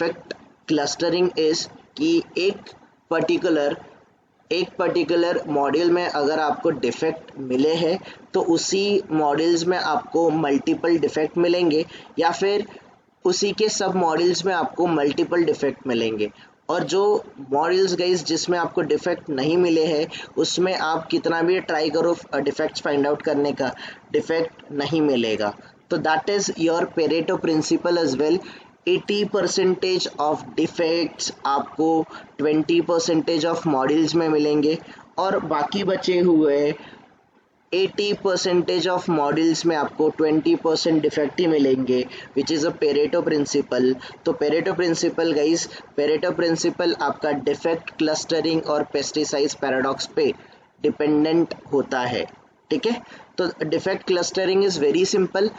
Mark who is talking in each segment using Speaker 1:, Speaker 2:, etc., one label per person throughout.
Speaker 1: Defect clustering is कि एक particular module में अगर आपको डिफेक्ट मिले हैं तो उसी मॉड्यूल्स में आपको मल्टीपल डिफेक्ट मिलेंगे, या फिर उसी के सब मॉड्यूल्स में आपको मल्टीपल डिफेक्ट मिलेंगे। और जो मॉड्यूल्स गाइस जिसमें आपको डिफेक्ट नहीं मिले हैं उसमें आप कितना भी ट्राई करो डिफेक्ट्स फाइंड आउट करने का, डिफेक्ट नहीं मिलेगा। तो that is your Pareto principle as well. 80% of defects आपको 20% ऑफ मॉड्यूल्स में मिलेंगे, और बाकी बचे हुए 80% ऑफ मॉड्यूल्स में आपको 20% डिफेक्ट ही मिलेंगे, which is a Pareto principle. तो Pareto principle guys, Pareto principle आपका डिफेक्ट क्लस्टरिंग और पेस्टिसाइड्स पैराडॉक्स पे डिपेंडेंट होता है, ठीक है। तो defect clustering is very simple.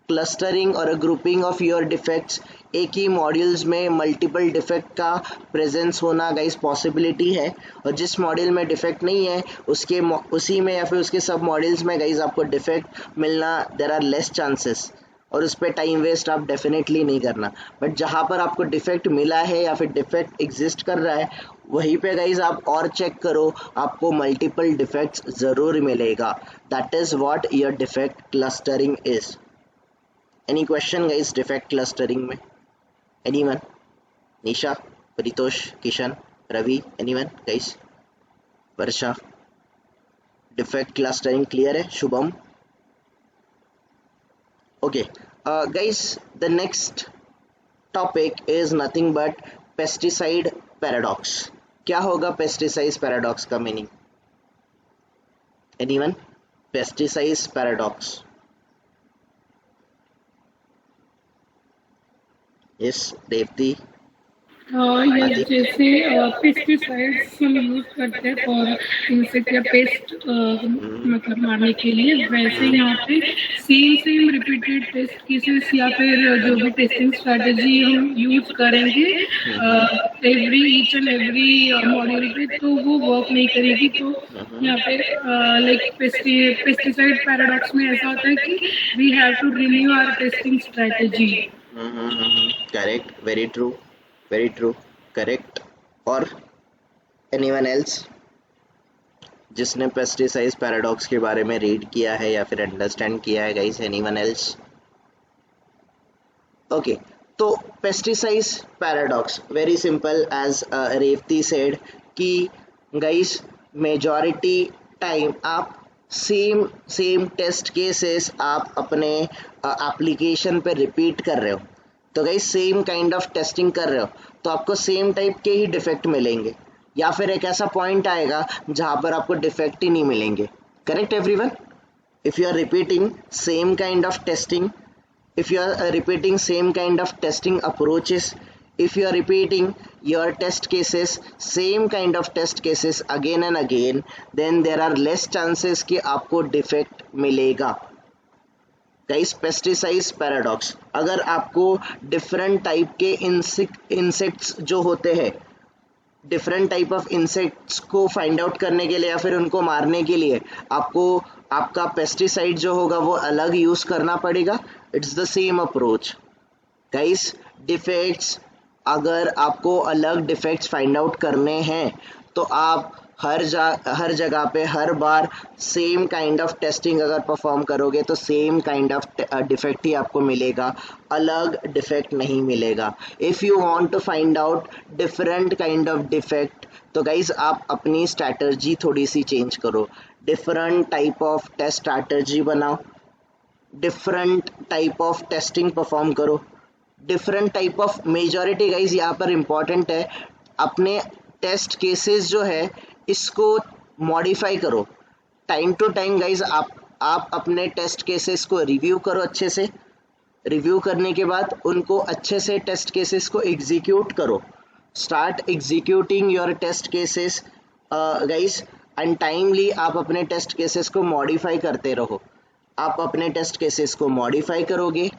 Speaker 1: Clustering और ग्रुपिंग ऑफ योर डिफेक्ट्स, एक ही मॉड्यूल्स में मल्टीपल डिफेक्ट का प्रेजेंस होना गाइस पॉसिबिलिटी है, और जिस मॉड्यूल में डिफेक्ट नहीं है उसी में या फिर उसके सब मॉड्यूल्स में गाइस आपको डिफेक्ट मिलना देयर आर लेस चांसेस, और उस पर टाइम वेस्ट आप डेफिनेटली नहीं करना। बट जहाँ पर आपको डिफेक्ट मिला है या फिर डिफेक्ट एग्जिस्ट कर रहा है वहीं पे गाइज आप और चेक करो, आपको मल्टीपल डिफेक्ट्स ज़रूर मिलेगा। That is what your defect clustering is. Any question guys defect clustering में? एनीवन? निशा, परितोष, किशन, रवि, एनीवन गाइज? वर्षा, डिफेक्ट क्लस्टरिंग क्लियर है? Shubham? Okay, guys, the next topic is nothing but pesticide paradox. क्या होगा pesticide paradox का meaning? Anyone? Pesticide paradox. Yes, Devti.
Speaker 2: Yes, जैसे pesticides हम use करते हैं for insect या पेस्ट मतलब मारने के लिए, वैसे यहाँ पे सेम रिपीटेड टेस्ट केसेस या फिर जो भी टेस्टिंग स्ट्रेटजी हम यूज करेंगे ईच एंड एवरी मॉड्यूल पे, तो वो वर्क नहीं करेगी। तो यहाँ पे लाइक पेस्टिसाइड पैराडॉक्स में ऐसा होता है कि we have to renew our testing strategy.
Speaker 1: Correct, very true, very true, correct. और एनीवन एल्स जिसने पेस्टिसाइड पैराडॉक्स के बारे में रीड किया है या फिर अंडरस्टैंड किया है गाइस? Anyone else? ओके, तो pesticide paradox very simple as Revathi said कि गाइस मेजॉरिटी टाइम आप सेम टेस्ट केसेस आप अपने एप्लीकेशन पे रिपीट कर रहे हो। तो guys same kind of testing कर रहे हो तो आपको सेम टाइप के ही डिफेक्ट मिलेंगे, या फिर एक ऐसा पॉइंट आएगा जहाँ पर आपको डिफेक्ट ही नहीं मिलेंगे। Correct everyone? If you are repeating same kind of testing, if you are repeating same kind of testing approaches, if you are repeating your test cases, same kind of test cases again and again, then there are less chances कि आपको defect मिलेगा। Guys pesticide paradox, अगर आपको different type के insects जो होते हैं, different type of insects को फाइंड आउट करने के लिए या फिर उनको मारने के लिए आपको आपका पेस्टिसाइड जो होगा वो अलग यूज़ करना पड़ेगा। It's the same approach guys. Defects, अगर आपको अलग डिफेक्ट्स फाइंड आउट करने हैं तो आप हर जगह पे हर बार सेम काइंड ऑफ टेस्टिंग अगर परफॉर्म करोगे तो सेम काइंड ऑफ डिफेक्ट ही आपको मिलेगा, अलग डिफेक्ट नहीं मिलेगा। If you want to find out different kind of defect तो गाइज आप अपनी स्ट्रैटेजी थोड़ी सी चेंज करो, different type of test strategy बनाओ, different type of testing perform करो, different type of majority guys यहाँ पर इम्पॉर्टेंट है, अपने टेस्ट केसेस जो है इसको मॉडिफाई करो टाइम टू टाइम गाइज। आप अपने टेस्ट केसेस को रिव्यू करो अच्छे से, रिव्यू करने के बाद उनको अच्छे से टेस्ट केसेस को एग्जीक्यूट करो, start executing your test cases guys, and timely आप अपने टेस्ट केसेस को मॉडिफाई करते रहो। आप अपने टेस्ट केसेस को मॉडिफाई करोगे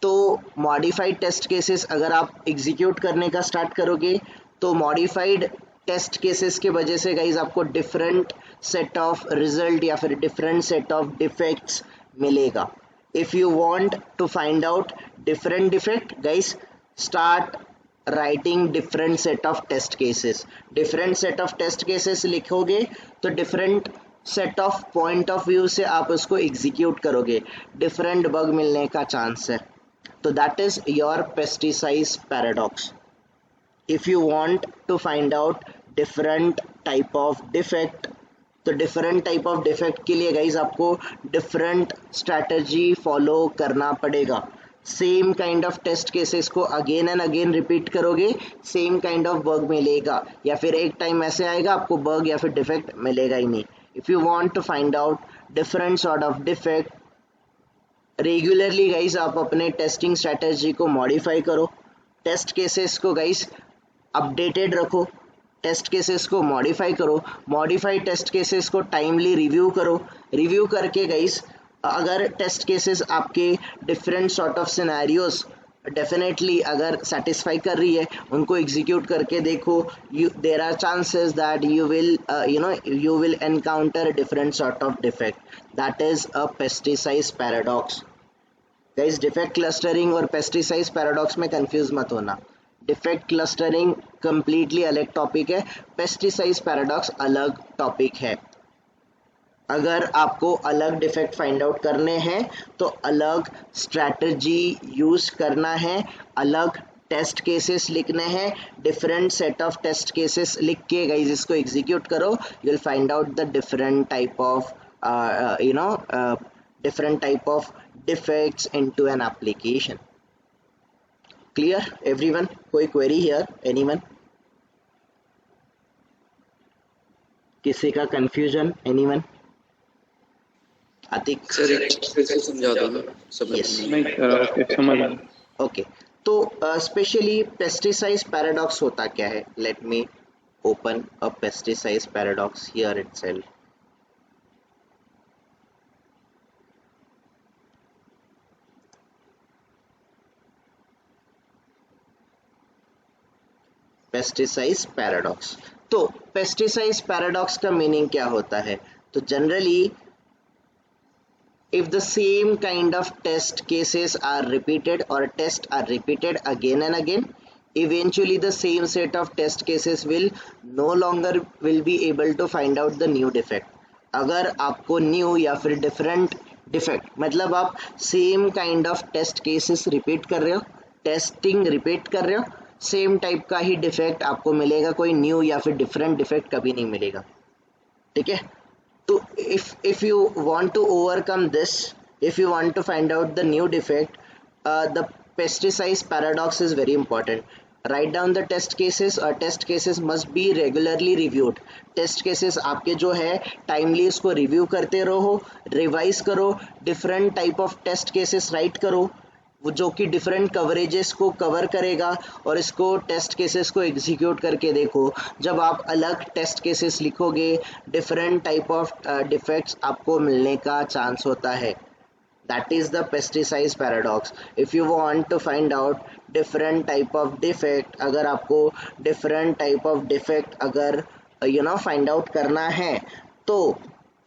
Speaker 1: तो मॉडिफाइड टेस्ट केसेस अगर आप एग्जीक्यूट करने का स्टार्ट करोगे तो मॉडिफाइड टेस्ट केसेस के वजह से गाइज आपको डिफरेंट सेट ऑफ रिजल्ट या फिर डिफरेंट सेट ऑफ डिफेक्ट्स मिलेगा। If you want to find out different defect guys, start writing different set of test cases. different set of test cases लिखोगे तो different set of point of view से आप उसको execute करोगे, different bug मिलने का chance है. तो that is your pesticide paradox. If you want to find out different type of defect, तो different type of defect के लिए guys आपको different strategy follow करना पड़ेगा. Same kind of test cases को अगेन एंड अगेन रिपीट करोगे, same kind of bug मिलेगा, या फिर एक टाइम ऐसे आएगा आपको बग या फिर डिफेक्ट मिलेगा ही नहीं. If you want to find out different sort of defect, regularly guys आप अपने टेस्टिंग स्ट्रेटजी को मॉडिफाई करो, टेस्ट केसेस को गाइस अपडेटेड रखो, टेस्ट केसेस को मॉडिफाई करो, मॉडिफाइड टेस्ट केसेस को टाइमली रिव्यू करो, रिव्यू करके गाइस अगर टेस्ट केसेस आपके different sort of scenarios definitely अगर सेटिस्फाई कर रही है, उनको एग्जीक्यूट करके देखो. There are chances that you will encounter different sort of defect. That is a pesticide paradox. Guys defect clustering और पेस्टिसाइड पैराडॉक्स में कंफ्यूज मत होना. डिफेक्ट क्लस्टरिंग कंप्लीटली अलग टॉपिक है, पेस्टिसाइड पैराडॉक्स अलग टॉपिक है. अगर आपको अलग डिफेक्ट फाइंड आउट करने हैं तो अलग स्ट्रैटेजी यूज करना है, अलग टेस्ट केसेस लिखने हैं, different set of test cases लिख के गाइस इसको एग्जीक्यूट करो, you will find out the different type of different type of defects into an application. Clear everyone? कोई query here? Anyone? किसी का confusion? Anyone? आतिक
Speaker 3: सर फिर से समझा दो ना सब.
Speaker 4: ओके समझ.
Speaker 1: ओके, तो स्पेशली पेस्टिसाइड पैराडॉक्स होता क्या है? Let me open a pesticide paradox here itself. Pesticide paradox. तो पेस्टिसाइड पैराडॉक्स का मीनिंग क्या होता है? तो generally if the same kind of test cases are repeated or tests are repeated again and again, eventually the same set of test cases will no longer will be able to find out the new defect. अगर आपको new या फिर different defect, मतलब आप same kind of test cases repeat कर रहे हो, testing repeat कर रहे हो, same type का ही defect आपको मिलेगा, कोई new या फिर different defect कभी नहीं मिलेगा. ठीक है? तो if you want to overcome this, if you want to find out the new defect, the pesticide paradox is very important. Write down the test cases, or test cases must be regularly reviewed. test cases आपके जो है timely उसको review करते रहो, revise करो, different type of test cases write करो, वो जो कि डिफरेंट कवरेजेस को कवर करेगा, और इसको टेस्ट केसेस को एग्जीक्यूट करके देखो. जब आप अलग टेस्ट केसेस लिखोगे, डिफरेंट टाइप ऑफ डिफेक्ट्स आपको मिलने का चांस होता है. That is the pesticide paradox. If you want to find out different type of defect, अगर आपको डिफरेंट टाइप ऑफ डिफेक्ट अगर फाइंड आउट करना है, तो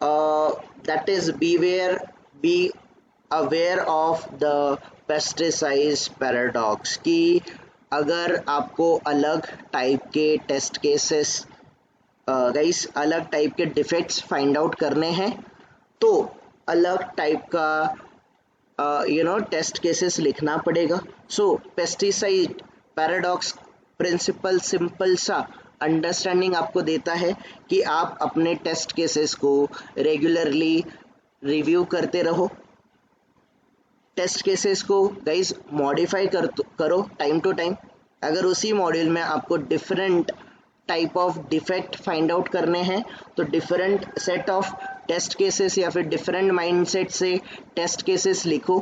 Speaker 1: that is be aware of the pesticide paradox. कि अगर आपको अलग टाइप के टेस्ट केसेस गाइस अलग टाइप के डिफेक्ट्स फाइंड आउट करने हैं, तो अलग टाइप का टेस्ट केसेस लिखना पड़ेगा. So pesticide paradox principle simple सा अंडरस्टैंडिंग आपको देता है कि आप अपने टेस्ट केसेस को रेगुलरली रिव्यू करते रहो, टेस्ट केसेस को गाइस मॉडिफाई करो टाइम टू टाइम. अगर उसी मॉड्यूल में आपको different type of defect find out करने हैं, तो different set of test cases या फिर डिफरेंट माइंडसेट से टेस्ट केसेस लिखो.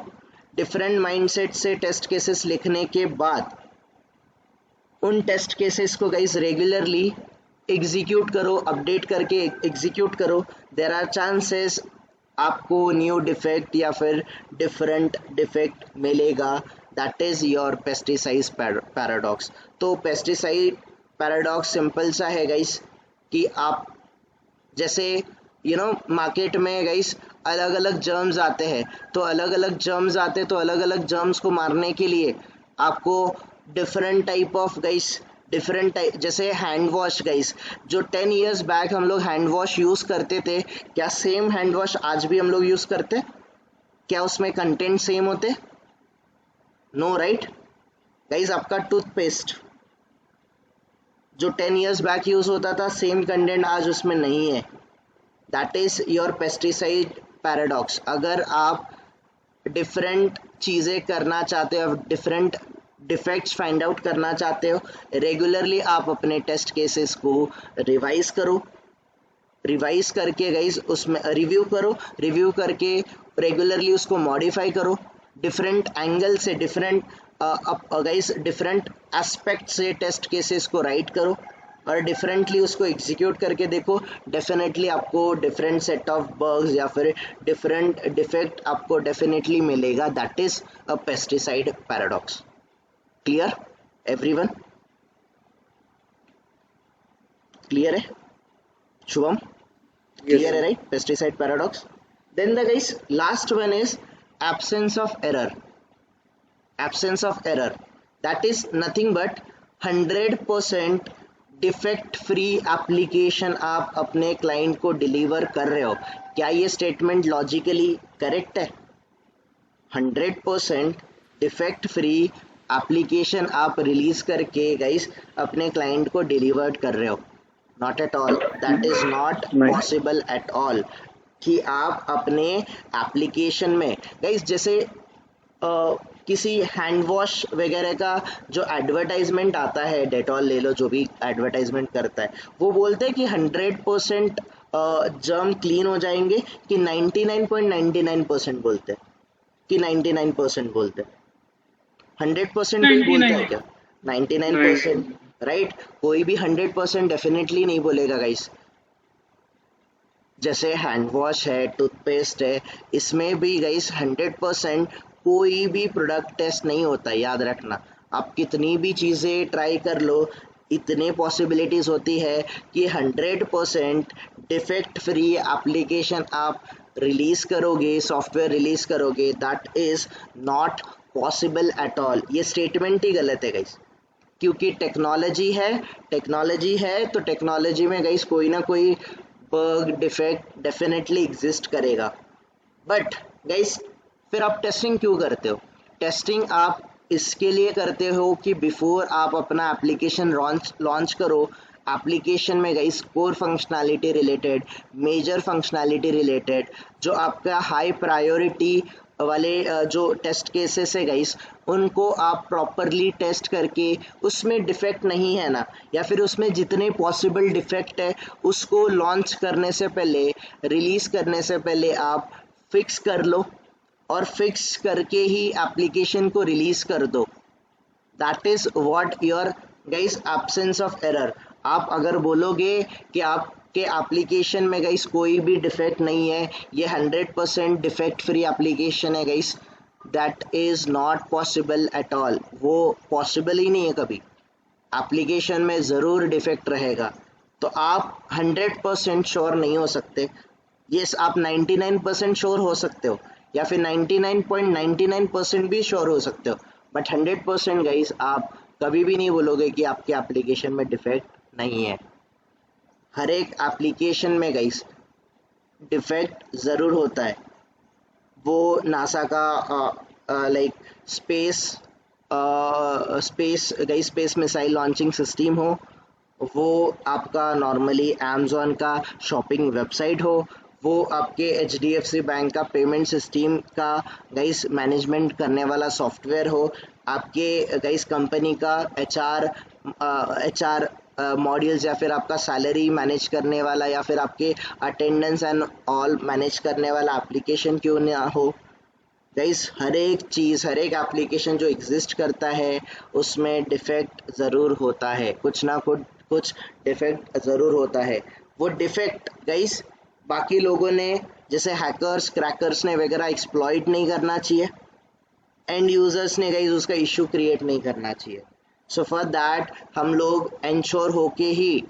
Speaker 1: डिफरेंट माइंडसेट से टेस्ट केसेस लिखने के बाद उन टेस्ट केसेस को गाइस रेगुलरली एग्जीक्यूट करो, अपडेट करके एग्जीक्यूट करो. देयर आर चांसेस आपको न्यू डिफेक्ट या फिर डिफरेंट डिफेक्ट मिलेगा. That is your pesticide paradox. तो पेस्टिसाइड पैराडॉक्स सिंपल सा है गाइस, कि आप जैसे मार्केट में गाइस अलग अलग जर्म्स आते हैं, तो अलग अलग जर्म्स को मारने के लिए आपको different type of guys, different type, जैसे हैंड वॉश गाइस, जो 10 इयर्स बैक हम लोग हैंड वॉश यूज़ करते थे, क्या सेम हैंड वॉश आज भी हम लोग यूज़ करते? क्या उसमें कंटेंट सेम होते? No right guys. आपका टूथपेस्ट जो 10 इयर्स बैक यूज़ होता था, सेम कंटेंट आज उसमें नहीं है। That is your pesticide paradox. अगर आप डिफरेंट चीज़ें करना चाहते हो, डिफरेंट डिफेक्ट्स फाइंड आउट करना चाहते हो, रेगुलरली आप अपने टेस्ट केसेस को रिवाइज करो, रिवाइज करके गाइज उसमें रिव्यू करो, रिव्यू करके रेगुलरली उसको मॉडिफाई करो, डिफरेंट एंगल से, डिफरेंट गाइज डिफरेंट एस्पेक्ट से टेस्ट केसेस को राइट करो और डिफरेंटली उसको एग्जीक्यूट करके देखो। डेफिनेटली आपको डिफरेंट सेट ऑफ बग्स या फिर डिफरेंट डिफेक्ट आपको डेफिनेटली मिलेगा। That is a pesticide paradox. Clear everyone? Clear है शुभम? क्लियर है right? Pesticide paradox. Then the guys last one is absence of error. Absence of error, that is nothing but 100% defect free application आप अपने client को deliver कर रहे हो। क्या ये स्टेटमेंट लॉजिकली करेक्ट है? 100% डिफेक्ट फ्री एप्लीकेशन आप रिलीज करके गाइस अपने क्लाइंट को डिलीवर कर रहे हो? Not at all, that is not possible at all कि आप अपने एप्लीकेशन में गाइस, जैसे किसी हैंड वॉश वगैरह का जो एडवर्टाइजमेंट आता है, डेटॉल ले लो, जो भी एडवर्टाइजमेंट करता है, वो बोलते हैं कि 100% जर्म क्लीन हो जाएंगे, कि 99.99% बोलते हैं, कि 99% बोलते हैं? 100% कोई बोलता है क्या? 99% राइट? कोई भी 100% डेफिनेटली नहीं बोलेगा गाइस। जैसे हैंड वॉश है, टूथपेस्ट है, इसमें भी गाइस 100% कोई भी प्रोडक्ट टेस्ट नहीं होता, याद रखना। आप कितनी भी चीज़ें ट्राई कर लो, इतने पॉसिबिलिटीज़ होती है कि 100% डिफेक्ट फ्री एप्लीकेशन आप रिलीज़ करोगे, सॉफ्टवेयर रिलीज़ करोगे, that is not possible at all. ये स्टेटमेंट ही गलत है गाइस, क्योंकि टेक्नोलॉजी है तो टेक्नोलॉजी में गाइस कोई ना कोई बग डिफेक्ट डेफिनेटली एग्जिस्ट करेगा। बट गाइस फिर आप टेस्टिंग क्यों करते हो? टेस्टिंग आप इसके लिए करते हो कि बिफोर आप अपना एप्लीकेशन लॉन्च करो, एप्लीकेशन में guys core functionality related, major functionality related, जो आपका हाई प्रायोरिटी वाले जो टेस्ट केसेस है गाइस, उनको आप प्रॉपरली टेस्ट करके उसमें डिफेक्ट नहीं है ना, या फिर उसमें जितने पॉसिबल डिफेक्ट है उसको लॉन्च करने से पहले, रिलीज करने से पहले आप फिक्स कर लो, और फिक्स करके ही एप्लीकेशन को रिलीज कर दो। That is what your guys absence of error. आप अगर बोलोगे कि आपके एप्लीकेशन में गाइस कोई भी डिफेक्ट नहीं है, ये 100% डिफेक्ट फ्री एप्लीकेशन है guys, that is not possible at all. वो पॉसिबल ही नहीं है कभी। एप्लीकेशन में ज़रूर डिफेक्ट रहेगा, तो आप 100% श्योर नहीं हो सकते। यस, आप 99% श्योर हो सकते हो, या फिर 99.99% भी श्योर हो सकते हो, बट 100% गाइस आप कभी भी नहीं बोलोगे कि आपके एप्लीकेशन में डिफेक्ट नहीं है। हर एक एप्लीकेशन में गाइस डिफेक्ट ज़रूर होता है। वो नासा का like space missile launching system हो, वो आपका नॉर्मली अमेज़ॉन का शॉपिंग वेबसाइट हो, वो आपके HDFC बैंक का पेमेंट सिस्टम का गाइस मैनेजमेंट करने वाला सॉफ्टवेयर हो, आपके गाइस कंपनी का HR मॉड्यूल्स, या फिर आपका सैलरी मैनेज करने वाला, या फिर आपके अटेंडेंस एंड ऑल मैनेज करने वाला एप्लीकेशन क्यों ना हो गाइस, हर एक चीज़, हर एक एप्लीकेशन जो एग्जिस्ट करता है उसमें डिफेक्ट ज़रूर होता है, कुछ ना कुछ डिफेक्ट ज़रूर होता है। वो डिफेक्ट गाइस बाकी लोगों ने, जैसे हैकर्स, क्रैकर्स ने वगैरह एक्सप्लॉइट नहीं करना चाहिए, एंड यूजर्स ने गाइस उसका इशू क्रिएट नहीं करना चाहिए। सो फॉर दैट हम लोग इंश्योर होके ही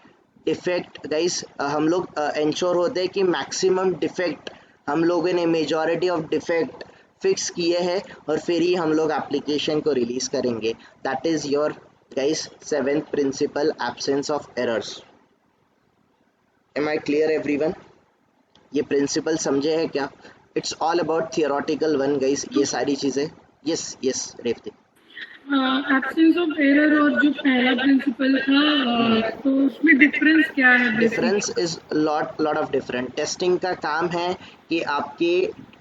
Speaker 1: डिफेक्ट गाइस, हम लोग इंश्योर होते हैं कि मैक्सिमम डिफेक्ट हम लोगों ने, मेजॉरिटी ऑफ डिफेक्ट फिक्स किए हैं और फिर ही हम लोग एप्लीकेशन को रिलीज करेंगे. That is your guys seventh principle, absence of errors. Am I clear everyone? ये प्रिंसिपल समझे है क्या? It's all about theoretical one guys, ये सारी चीजें. Yes yes Revathi.
Speaker 2: Absence of error और जो पहला प्रिंसिपल था, तो उसमें डिफरेंस क्या है?
Speaker 1: Difference is lot of different. Testing का काम है कि आपके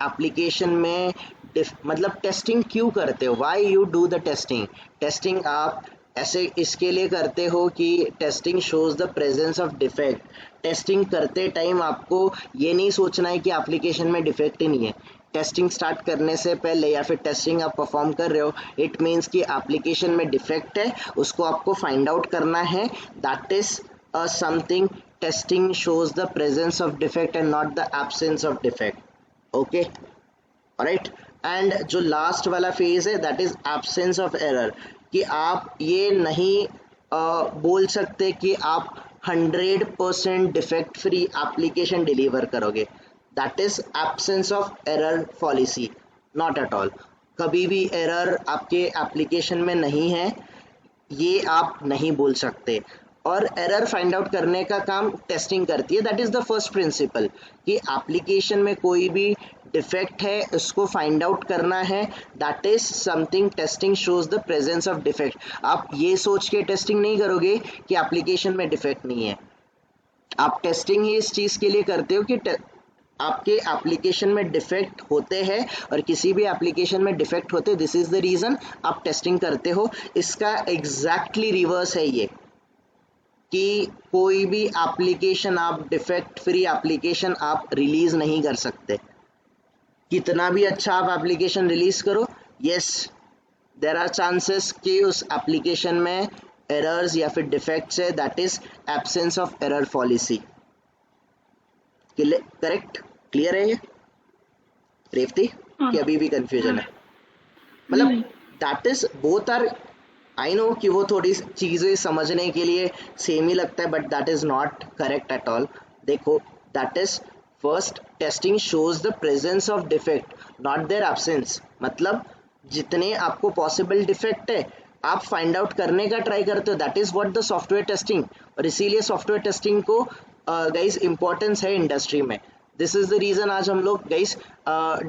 Speaker 1: एप्लीकेशन में मतलब टेस्टिंग क्यों करते हो, why you do the testing. Testing आप ऐसे इसके लिए करते हो कि testing shows the presence of defect. Testing करते टाइम आपको ये नहीं सोचना है कि एप्लीकेशन में डिफेक्ट ही नहीं है. टेस्टिंग स्टार्ट करने से पहले या फिर टेस्टिंग आप परफॉर्म कर रहे हो, इट मीन्स कि एप्लीकेशन में डिफेक्ट है, उसको आपको फाइंड आउट करना है. That is something. Testing shows the presence of defect and not the absence of defect. Okay, alright. And जो लास्ट वाला फेज है that is absence of error, कि आप ये नहीं बोल सकते कि आप 100% डिफेक्ट फ्री एप्लीकेशन डिलीवर करोगे. That is absence of error policy. Not at all. कभी भी एरर आपके एप्लीकेशन में नहीं है, ये आप नहीं बोल सकते. और एरर फाइंड आउट करने का काम टेस्टिंग करती है. That is the first principle, कि एप्लीकेशन में कोई भी डिफेक्ट है उसको फाइंड आउट करना है. That is something. Testing shows the presence of defect. आप ये सोच के टेस्टिंग नहीं करोगे कि एप्लीकेशन में डिफेक्ट नहीं है. आप टेस्टिंग ही इस चीज के लिए करते हो कि आपके एप्लीकेशन में डिफेक्ट होते हैं, और किसी भी एप्लीकेशन में डिफेक्ट होते हैं. दिस इज द रीजन आप टेस्टिंग करते हो. इसका एग्जैक्टली रिवर्स है ये, कि कोई भी एप्लीकेशन आप डिफेक्ट फ्री एप्लीकेशन आप रिलीज नहीं कर सकते. कितना भी अच्छा आप एप्लीकेशन रिलीज करो, यस देयर आर चांसेस कि उस एप्लीकेशन में एरर्स या फिर डिफेक्ट्स है. That is absence of error policy. Correct? Clear है ये रेवती कि अभी भी कंफ्यूजन है? मतलब that is both are. I know कि वो थोड़ी चीज़ें समझने के लिए सेम ही लगता है, but that is not correct at all. देखो, that is first, testing shows the presence of defect not their absence. मतलब जितने आपको पॉसिबल डिफेक्ट है आप फाइंड आउट करने का ट्राई करते हो. That is what the software testing. और इसीलिए सॉफ्टवेयर टेस्टिंग को गाइस इम्पोर्टेंस है इंडस्ट्री में. दिस इज द रीज़न आज हम लोग गाइस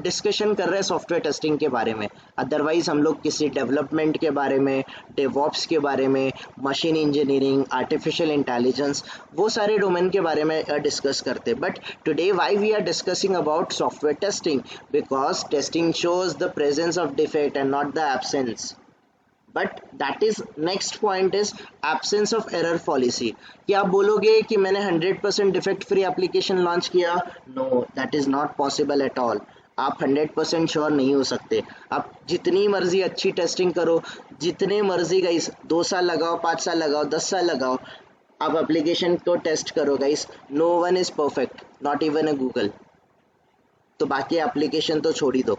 Speaker 1: डिस्कशन कर रहे हैं सॉफ्टवेयर टेस्टिंग के बारे में. अदरवाइज हम लोग किसी डेवलपमेंट के बारे में, डेवऑप्स के बारे में, मशीन इंजीनियरिंग, आर्टिफिशियल इंटेलिजेंस, वो सारे डोमेन के बारे में डिस्कस करते. But today why we are discussing about software testing? Because testing shows the presence of defect and not the absence. But that is next point is absence of error policy. कि आप बोलोगे कि मैंने 100% defect free application launch किया. No, that is not possible at all. आप 100% sure नहीं हो सकते. आप जितनी मर्जी अच्छी टेस्टिंग करो, जितने मर्जी गाइस 2 साल लगाओ, 5 साल लगाओ, 10 साल लगाओ, आप एप्लीकेशन को टेस्ट करो guys, no one is perfect, not even a Google. तो बाकी एप्लीकेशन तो छोड़ ही दो.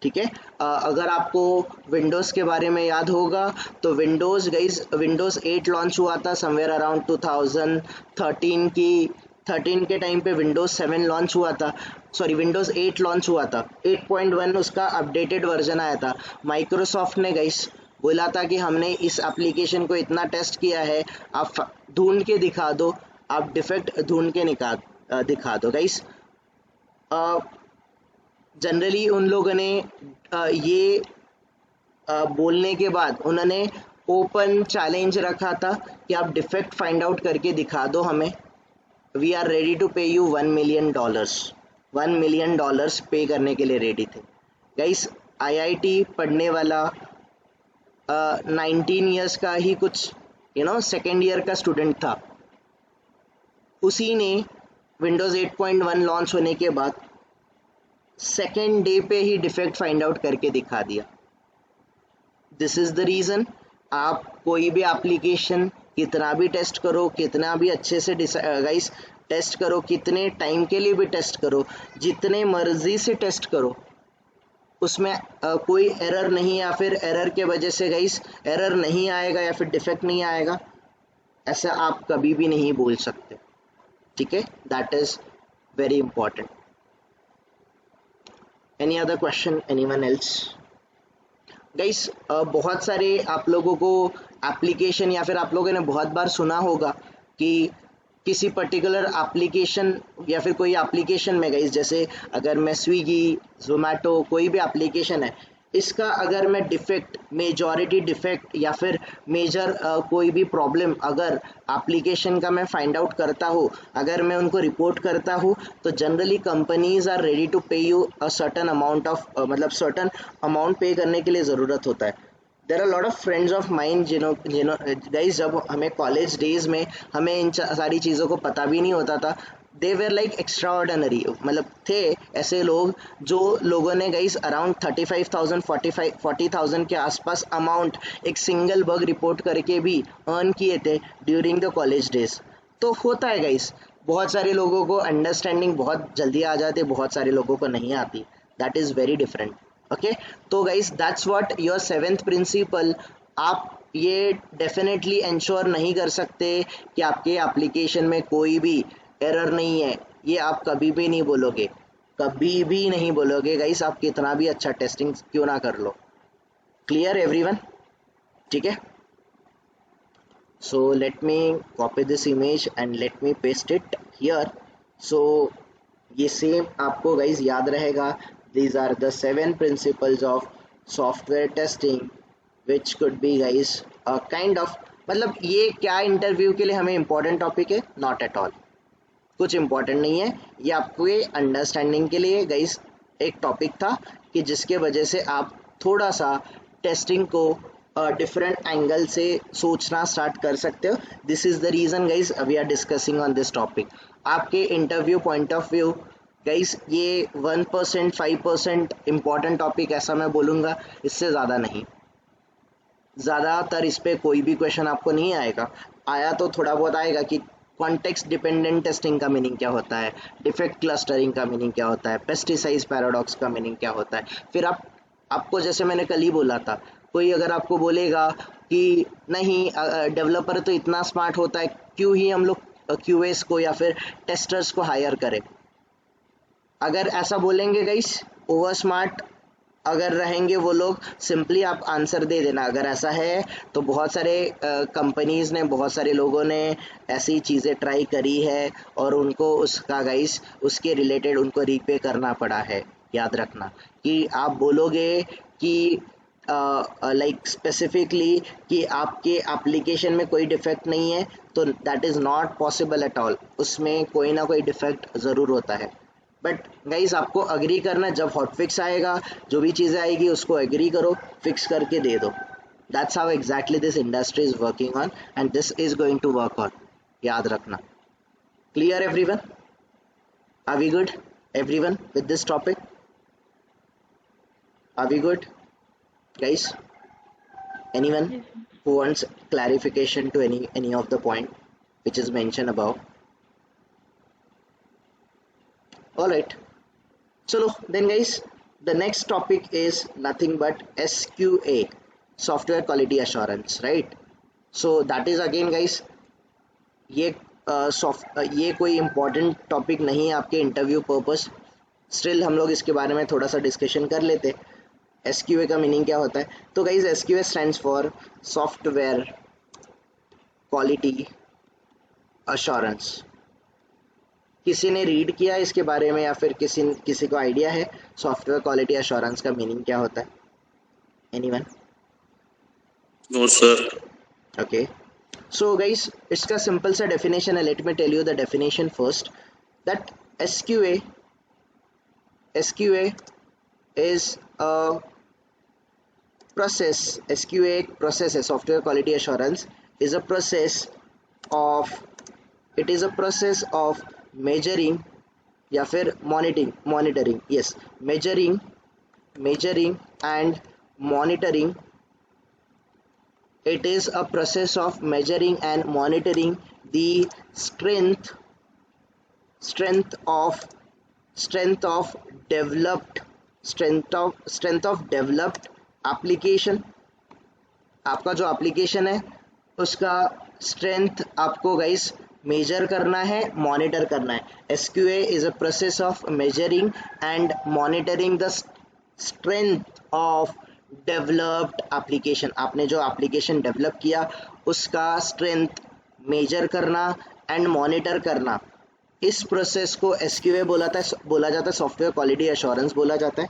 Speaker 1: ठीक है? अगर आपको विंडोज़ के बारे में याद होगा तो विंडोज़ गाइज, विंडोज़ 8 लॉन्च हुआ था समवेयर अराउंड 2013 की 13 के टाइम पे विंडोज़ 7 लॉन्च हुआ था. सॉरी, विंडोज़ 8 लॉन्च हुआ था. 8.1 उसका अपडेटेड वर्जन आया था. माइक्रोसॉफ्ट ने गाइस बोला था कि हमने इस एप्लीकेशन को इतना टेस्ट किया है, आप ढूंढ के दिखा दो, आप डिफेक्ट ढूंढ के दिखा दो गाइस. जनरली उन लोगों ने ये बोलने के बाद उन्होंने ओपन चैलेंज रखा था कि आप डिफेक्ट फाइंड आउट करके दिखा दो हमें. We are ready to pay you $1 million. $1 million पे करने के लिए रेडी थे गाइस. IIT पढ़ने वाला 19 ईयर्स का ही कुछ सेकेंड ईयर का स्टूडेंट था. उसी ने विंडोज़ 8.1 लॉन्च होने के बाद सेकेंड डे पे ही डिफेक्ट फाइंड आउट करके दिखा दिया. This is the reason. आप कोई भी एप्लीकेशन कितना भी टेस्ट करो, कितना भी अच्छे से गाइस टेस्ट करो, कितने टाइम के लिए भी टेस्ट करो, जितने मर्जी से टेस्ट करो, उसमें कोई एरर नहीं, या फिर एरर के वजह से गाइस एरर नहीं आएगा या फिर डिफेक्ट नहीं आएगा, ऐसा आप कभी भी नहीं बोल सकते. ठीक है? That is very important. Any other question, anyone else? Guys बहुत सारे आप लोगों को एप्लीकेशन या फिर आप लोगों ने बहुत बार सुना होगा कि किसी पर्टिकुलर एप्लीकेशन या फिर कोई एप्लीकेशन में गाइस, जैसे अगर मैं स्विगी, जोमेटो, कोई भी एप्लीकेशन है, इसका अगर मैं डिफेक्ट, मेजॉरिटी डिफेक्ट या फिर मेजर कोई भी प्रॉब्लम अगर एप्लीकेशन का मैं फाइंड आउट करता हूँ, अगर मैं उनको रिपोर्ट करता हूँ, तो generally companies are ready to pay you a certain amount of, मतलब सर्टन अमाउंट पे करने के लिए ज़रूरत होता है। There are lot of friends of mind जिन्हों गाइज, जब हमें कॉलेज डेज में हमें इन सारी चीज़ों को पता भी नहीं होता था, they were like extra ordinary, मतलब थे ऐसे लोग जो लोगों ने गाइज अराउंड 35,000 40,000 के आसपास अमाउंट एक सिंगल बग रिपोर्ट करके भी अर्न किए थे ड्यूरिंग द कॉलेज डेज। तो होता है गाइज, बहुत सारे लोगों को अंडरस्टैंडिंग बहुत जल्दी आ जाती, बहुत सारे लोगों को नहीं आती, that is very different. Okay, तो guys that's what your 7th principle. आप ये डेफिनेटली इंश्योर नहीं कर सकते कि आपके एप्लीकेशन में कोई भी एरर नहीं है, ये आप कभी भी नहीं बोलोगे, कभी भी नहीं बोलोगे गाइस, आप कितना भी अच्छा टेस्टिंग क्यों ना कर लो। Clear everyone? ठीक है, so let me copy this image and let me paste it here. So ये सेम आपको गाइस याद रहेगा, these are the 7 principles of software testing which could be guys a kind of, मतलब ये क्या interview के लिए हमें इम्पोर्टेंट टॉपिक है? नॉट एट ऑल, कुछ इम्पोर्टेंट नहीं है, ये आपको अंडरस्टैंडिंग के लिए गाइस एक टॉपिक था कि जिसके वजह से आप थोड़ा सा टेस्टिंग को डिफरेंट एंगल से सोचना स्टार्ट कर सकते हो। This is the reason guys we are discussing on this topic. आपके interview point of view guys ये 1% 5% इम्पॉर्टेंट टॉपिक ऐसा मैं बोलूँगा, इससे ज़्यादा नहीं। ज़्यादातर इस पर कोई भी क्वेश्चन आपको नहीं आएगा, आया तो थोड़ा बहुत आएगा कि कॉन्टेक्स्ट डिपेंडेंट टेस्टिंग का मीनिंग क्या होता है, डिफेक्ट क्लस्टरिंग का मीनिंग क्या होता है, पेस्टिसाइड पैराडॉक्स का मीनिंग क्या होता है। फिर आपको जैसे मैंने कल ही बोला था, कोई अगर आपको बोलेगा कि नहीं डेवलपर तो इतना स्मार्ट होता है, क्यों ही हम लोग क्यूएस को या फिर टेस्टर्स को हायर करें। अगर ऐसा बोलेंगे गाइस, ओवर स्मार्ट अगर रहेंगे वो लोग, सिंपली आप आंसर दे देना अगर ऐसा है तो। बहुत सारे कंपनीज़ ने, बहुत सारे लोगों ने ऐसी चीज़ें ट्राई करी है और उनको उसका गाइस उसके रिलेटेड उनको रीपे करना पड़ा है। याद रखना कि आप बोलोगे कि लाइक स्पेसिफिकली कि आपके एप्लीकेशन में कोई डिफेक्ट नहीं है, तो that is not possible at all, उसमें कोई ना कोई डिफेक्ट ज़रूर होता है। बट गाइज आपको अग्री करना, जब हॉट फिक्स आएगा, जो भी चीज़ें आएगी उसको एग्री करो, फिक्स करके दे दो। That's how exactly this industry is working on and this is going to work on, याद रखना। Clear everyone? Are we good everyone with this topic? Are we good guys? Anyone who wants clarification to any of the point which is mentioned above? Alright, chalo then guys, the next topic is nothing but SQA, software quality assurance, right? So that is again guys, ये ये कोई important topic नहीं है आपके interview purpose, still हम लोग इसके बारे में थोड़ा सा डिस्कशन कर लेते। SQA का मीनिंग क्या होता है? तो guys SQA stands for software quality assurance. किसी ने रीड किया इसके बारे में या फिर किसी को आइडिया है सॉफ्टवेयर क्वालिटी अश्योरेंस का मीनिंग क्या होता है? Anyone?
Speaker 3: No sir.
Speaker 1: Okay, so guys इसका सिंपल सा डेफिनेशन है, let me tell you the definition first, that SQA is a process, SQA एक प्रोसेस है, software quality assurance is a process of, it is a process of measuring या फिर monitoring, yes, measuring and monitoring. It is a process of measuring and monitoring the strength of developed application। आपका जो application है उसका strength आपको guys major करना है, monitor करना है. SQA is a process of measuring and monitoring the strength of developed application. आपने जो एप्लीकेशन डेवलप किया उसका स्ट्रेंथ मेजर करना एंड मॉनिटर करना. इस प्रोसेस को SQA बोला जाता है, सॉफ्टवेयर क्वालिटी एश्योरेंस बोला जाता है.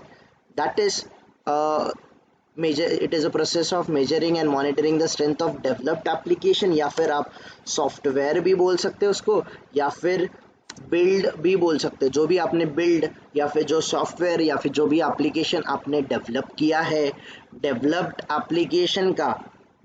Speaker 1: That is it is a process of measuring and monitoring the strength of developed application, या फिर आप सॉफ्टवेयर भी बोल सकते हो उसको, या फिर बिल्ड भी बोल सकते हो. जो भी आपने बिल्ड या फिर जो सॉफ्टवेयर या फिर जो भी एप्लीकेशन आपने डेवलप किया है, डेवलप्ड एप्लीकेशन का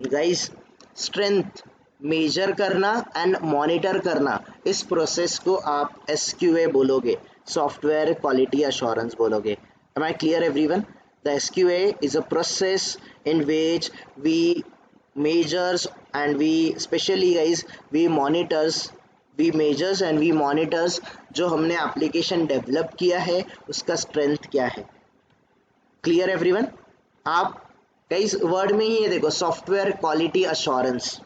Speaker 1: गाइस स्ट्रेंथ मेजर करना एंड मॉनिटर करना, इस प्रोसेस को आप SQA बोलोगे, सॉफ्टवेयर क्वालिटी एश्योरेंस बोलोगे. Am I clear everyone? The SQA is a process in which we measures and we specially guys we measures and we monitors जो हमने application develop किया है उसका स्ट्रेंथ क्या है. Clear everyone? आप गाइस वर्ड में ही ये देखो, सॉफ्टवेयर क्वालिटी एश्योरेंस.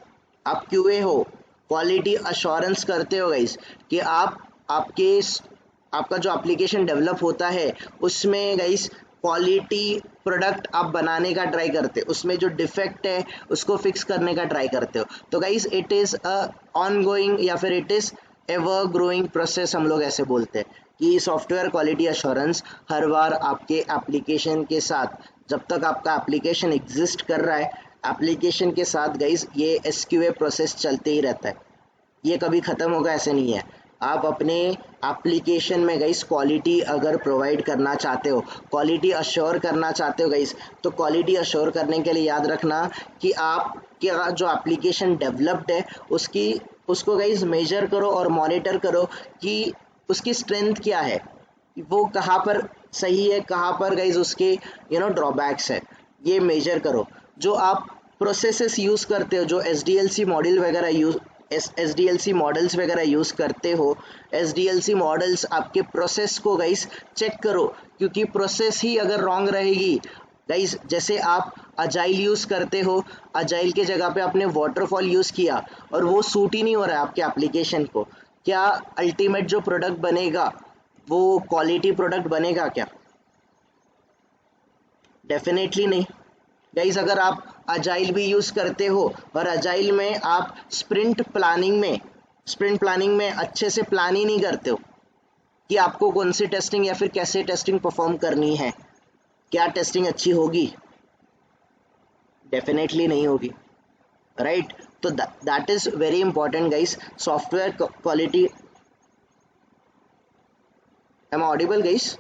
Speaker 1: आप QA हो, क्वालिटी एश्योरेंस करते हो गाइस कि आपका जो एप्लीकेशन डेवलप होता है उसमें गाइस क्वालिटी प्रोडक्ट आप बनाने का ट्राई करते हो, उसमें जो डिफेक्ट है उसको फिक्स करने का ट्राई करते हो. तो guys it is a ongoing या फिर it is ever growing process, हम लोग ऐसे बोलते हैं कि सॉफ्टवेयर क्वालिटी एश्योरेंस हर बार आपके एप्लीकेशन के साथ, जब तक आपका एप्लीकेशन एग्जिस्ट कर रहा है, एप्लीकेशन के साथ गाइस ये SQA प्रोसेस चलते ही रहता है. ये कभी ख़त्म होगा ऐसे नहीं है. आप अपने एप्लीकेशन में गाइस क्वालिटी अगर प्रोवाइड करना चाहते हो, क्वालिटी अश्योर करना चाहते हो गाइस, तो क्वालिटी अश्योर करने के लिए याद रखना कि आपका जो एप्लीकेशन डेवलप्ड है उसको गाइस मेजर करो और मॉनिटर करो कि उसकी स्ट्रेंथ क्या है, वो कहाँ पर सही है, कहाँ पर गाइस उसके ड्रॉबैक्स है, ये मेजर करो. जो आप प्रोसेसेस यूज़ करते हो, जो SDLC मॉडल वगैरह SDLC मॉडल्स वगैरह यूज़ करते हो, SDLC मॉडल्स आपके प्रोसेस को गाइस चेक करो, क्योंकि प्रोसेस ही अगर रॉन्ग रहेगी गाइस, जैसे आप अजाइल यूज़ करते हो, अजाइल के जगह पे आपने वाटरफॉल यूज़ किया और वो सूट ही नहीं हो रहा है आपके एप्लीकेशन को, क्या अल्टीमेट जो प्रोडक्ट बनेगा वो क्वालिटी प्रोडक्ट बनेगा क्या? डेफिनेटली नहीं. गाइस अगर आप अजाइल भी यूज़ करते हो और अजाइल में आप स्प्रिंट प्लानिंग में अच्छे से प्लान ही नहीं करते हो कि आपको कौन सी टेस्टिंग या फिर कैसे टेस्टिंग परफॉर्म करनी है, क्या टेस्टिंग अच्छी होगी? डेफिनेटली नहीं होगी, राइट? तो that is very important guys. Software quality, am I audible guys?